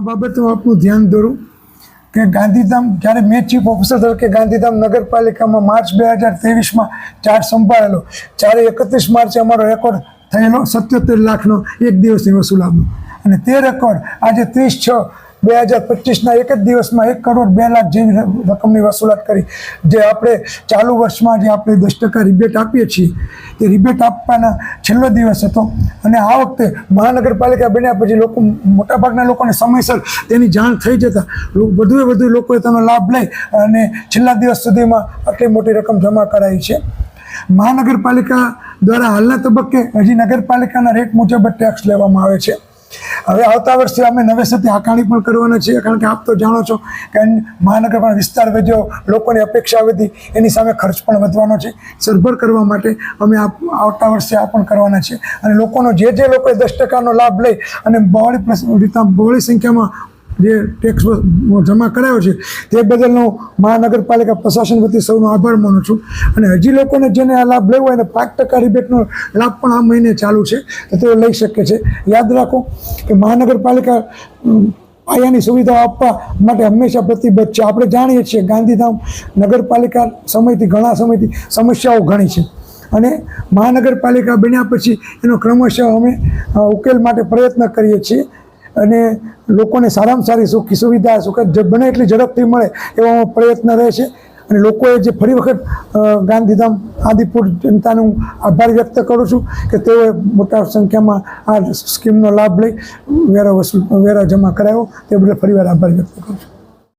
બાબતે હું આપનું ધ્યાન દોરું કે ગાંધીધામ જ્યારે મેં ચીફ ઓફિસર તરીકે ગાંધીધામ નગરપાલિકામાં માર્ચ 2023માં ચાર્જ સંભાળેલો, જ્યારે 31 માર્ચે અમારો રેકોર્ડ થયેલો 77 લાખનો એક દિવસની વસૂલાતનો, અને તે રેકોર્ડ આજે 30/6/2025ના એક જ દિવસમાં 1 કરોડ 2 લાખ જેવી રકમની વસૂલાત કરી, જે આપણે ચાલુ વર્ષમાં જે આપણે 10% રિબેટ આપીએ છીએ તે રિબેટ આપવાના છેલ્લો દિવસ હતો. અને આ વખતે મહાનગરપાલિકા બન્યા પછી લોકો, મોટાભાગના લોકોને સમયસર તેની જાણ થઈ જતાં વધુ લોકોએ તેનો લાભ લઈ અને છેલ્લા દિવસ સુધીમાં આટલી મોટી રકમ જમા કરાવી છે. મહાનગરપાલિકા દ્વારા હાલના તબક્કે હજી નગરપાલિકાના રેટ મુજબ ટેક્સ લેવામાં આવે છે. હવે આવતા વર્ષે અમે નવેસરથી આકારણી પણ કરવાના છીએ, કારણ કે આપ તો જાણો છો કે મહાનગરપાલિકા વિસ્તાર વધ્યો, લોકોની અપેક્ષા વધી, એની સામે ખર્ચ પણ વધવાનો છે. સરભર કરવા માટે અમે આવતા વર્ષે આ પણ કરવાના છે. અને લોકોનો જે લોકોએ 10%નો લાભ લઈ અને બહોળી સંખ્યામાં જે ટેક્સ જમા કરાયો છે તે બદલનો મહાનગરપાલિકા પ્રશાસન વતી સૌનો આભાર માનું છું. અને હજી લોકોને જેને આ લાભ લેવો હોય અને 5% રિબેટનો લાભ પણ આ મહિને ચાલુ છે તો તેઓ લઈ શકે છે. યાદ રાખો કે મહાનગરપાલિકા પાયાની સુવિધાઓ આપવા માટે હંમેશા પ્રતિબદ્ધ છે. આપણે જાણીએ છીએ ગાંધીધામ નગરપાલિકા ઘણા સમયથી સમસ્યાઓ ઘણી છે, અને મહાનગરપાલિકા બન્યા પછી એનો ક્રમશઃ અમે ઉકેલ માટે પ્રયત્ન કરીએ છીએ. અને લોકોને સારામાં સારી સુવિધા બને એટલી ઝડપથી મળે એવો પ્રયત્ન રહે છે. અને લોકોએ જે ફરી વખત ગાંધીધામ આદિપુર જનતાનું આભાર વ્યક્ત કરું છું કે તેઓએ મોટા સંખ્યામાં આ સ્કીમનો લાભ લઈ વેરા જમા કરાયો, તે બદલ ફરીવાર આભાર વ્યક્ત કરું છું.